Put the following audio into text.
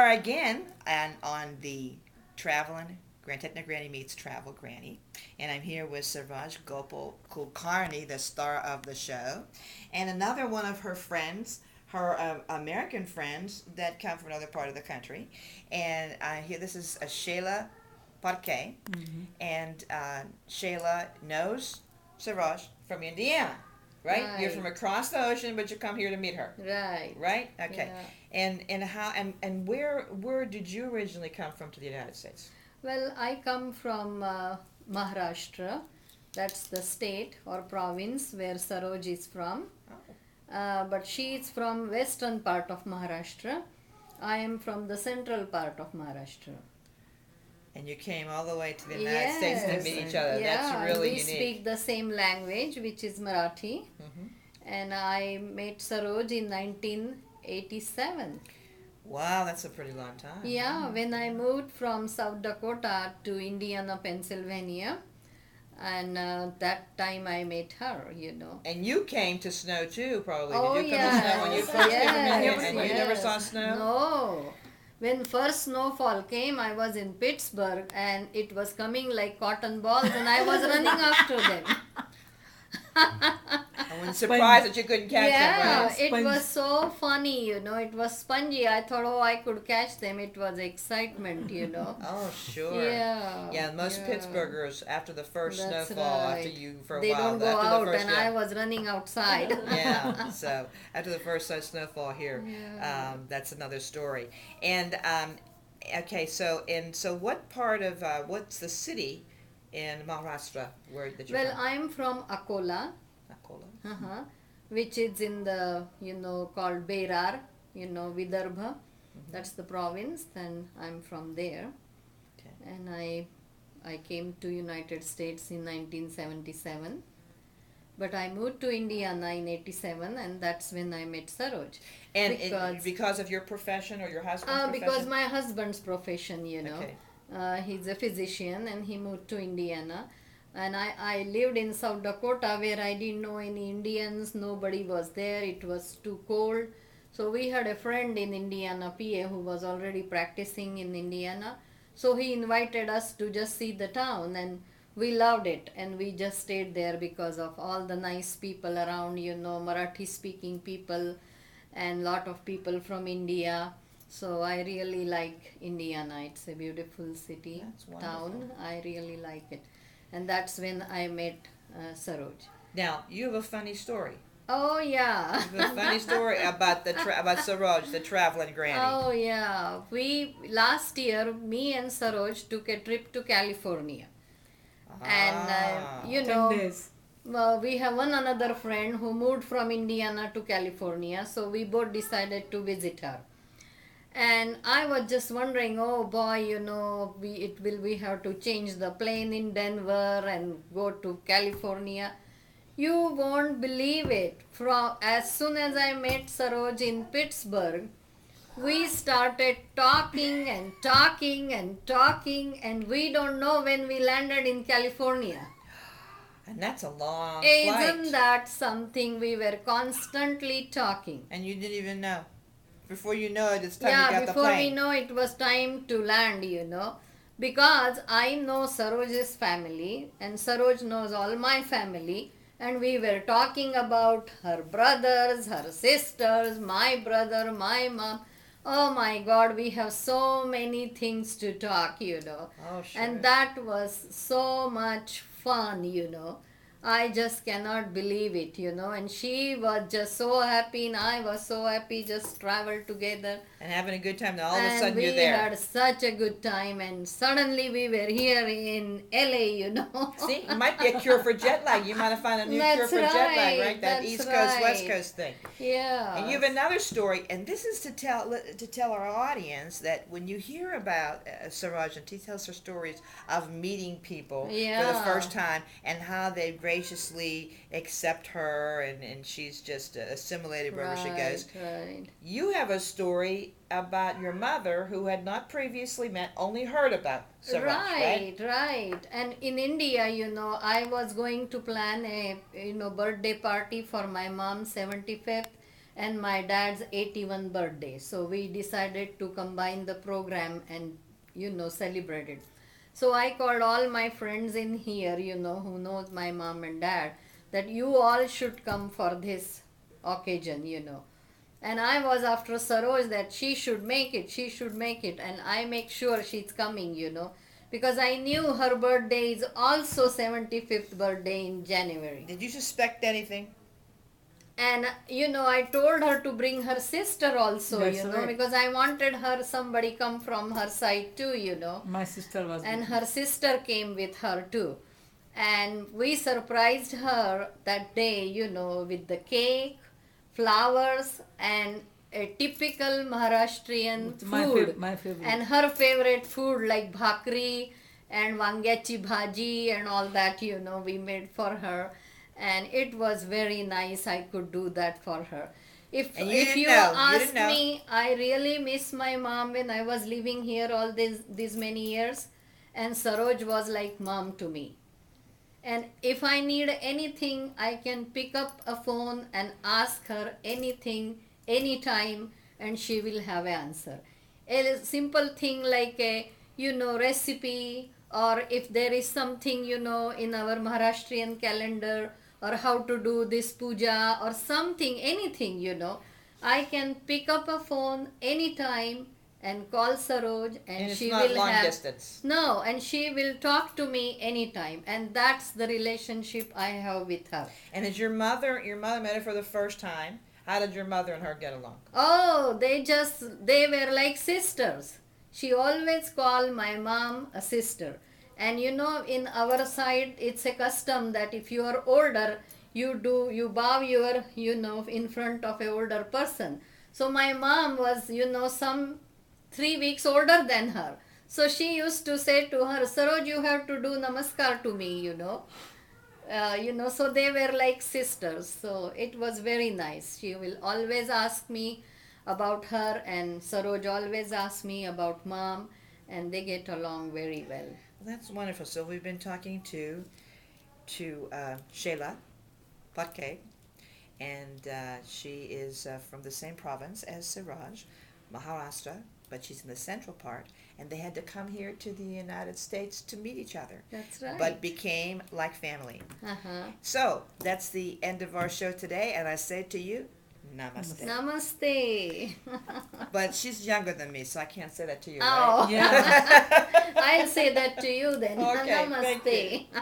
are again on the Traveling Techno Granny Meets Travel Granny, and I'm here with Saroj Gopal Kulkarni, the star of the show, and another one of her friends, her American friends that come from another part of the country. And here, this is Shailah Padke, and Shaila knows Saroj from Indiana, right? You're from across the ocean, but you come here to meet her. Right? Okay. Yeah. And where did you originally come from to the United States? Well, I come from Maharashtra. That's the state or province where Saroj is from. But she is from western part of Maharashtra. I am from the central part of Maharashtra. And you came all the way to the United States to meet each other. Yeah, That's really we unique. speak the same language, which is Marathi. And I met Saroj in 1987. Wow, that's a pretty long time. Yeah, when I moved from South Dakota to Indiana, Pennsylvania, and that time I met her, And you came to snow too, probably. Oh, Did you come to snow when you first came from India? And you never saw snow? No. When first snowfall came, I was in Pittsburgh and it was coming like cotton balls and I was running after them. I was surprised that you couldn't catch them, right? It was so funny, it was spongy. I thought, I could catch them. It was excitement, Oh, sure. Yeah. Most Pittsburghers, after the first snowfall, after you, for a they while. They don't go out, and I was running outside. Yeah, so after the first snowfall here, that's another story. And, okay, so what part of, what's the city in Maharashtra that you're Well, from? I'm from Akola. Which is in the, called Berar, Vidarbha. That's the province, and I'm from there. Okay. And I came to United States in 1977. But I moved to Indiana in 87, and that's when I met Saroj. And because of your profession or your husband's profession? Because my husband's profession, Okay. He's a physician and he moved to Indiana. And I lived in South Dakota where I didn't know any Indians. Nobody was there. It was too cold. So we had a friend in Indiana, PA, who was already practicing in Indiana. So he invited us to just see the town and we loved it. And we just stayed there because of all the nice people around, Marathi speaking people and lot of people from India. So I really like Indiana. It's a beautiful city, town. I really like it. And that's when I met Saroj. Now, you have a funny story. Oh, yeah. You have a funny story about about Saroj, the traveling granny. Oh, yeah. Last year, me and Saroj took a trip to California. And, 10 days. Well, we have one another friend who moved from Indiana to California. So we both decided to visit her. And I was just wondering, oh boy, we have to change the plane in Denver and go to California. You won't believe it. As soon as I met Saroj in Pittsburgh, we started talking and talking and talking, and we don't know when we landed in California. And that's a long flight. Isn't that something? We were constantly talking. And you didn't even know. Before you know it, it's time to get the before plane. we know it was time to land, Because I know Saroj's family and Saroj knows all my family. And we were talking about her brothers, her sisters, my brother, my mom. Oh my God, we have so many things to talk, Oh, sure. And that was so much fun, I just cannot believe it, and she was just so happy and I was so happy, just traveled together. And having a good time, then all of a sudden we you're there. had such a good time and suddenly we were here in LA, See, it might be a cure for jet lag. You might have found a new cure for jet lag, right? That That's East Coast, right. West Coast thing. Yeah. And you have another story, and this is to tell our audience that when you hear about Saroj, and she tells her stories of meeting people for the first time and how they graciously accept her, and she's just assimilated wherever she goes. Right. You have a story about your mother who had not previously met, only heard about Saroj, right. And in India, I was going to plan a, birthday party for my mom's 75th. and my dad's 81st birthday. So we decided to combine the program and, celebrate it. So I called all my friends in here, who knows my mom and dad, that you all should come for this occasion. And I was after Saroj that she should make it, and I make sure she's coming, because I knew her birthday is also 75th birthday in January. Did you suspect anything? And I told her to bring her sister also, That's right. because I wanted somebody come from her side too. My sister was And with her sister came with her too. And we surprised her that day, with the cake, flowers, and a typical Maharashtrian food. my favorite. And her favorite food like bhakri and wangyachi bhaji and all that, we made for her. And it was very nice. I could do that for her. If you ask me, I really miss my mom when I was living here all these many years. And Saroj was like mom to me. And if I need anything, I can pick up a phone and ask her anything, anytime, and she will have an answer. A simple thing like a, recipe, or if there is something, in our Maharashtrian calendar, or how to do this puja, or something, anything, I can pick up a phone anytime and call Saroj, and it's she not will long have distance. no, and she will talk to me anytime, and that's the relationship I have with her. And as your mother met her for the first time, how did your mother and her get along? Oh, they were like sisters. She always called my mom a sister. And in our side, it's a custom that if you are older, you bow your, in front of an older person. So my mom was, some 3 weeks older than her. So she used to say to her, Saroj, you have to do namaskar to me, so they were like sisters. So it was very nice. She will always ask me about her, and Saroj always asks me about mom, and they get along very well. That's wonderful. So we've been talking to Shailah Padke, and she is from the same province as Saroj, Maharashtra, but she's in the central part, and they had to come here to the United States to meet each other. That's right. But became like family. Uh-huh. So that's the end of our show today, and I say to you, namaste. Namaste. But she's younger than me, so I can't say that to you, Oh. right? Yeah. I'll say that to you then. Okay, thank Namaste. you.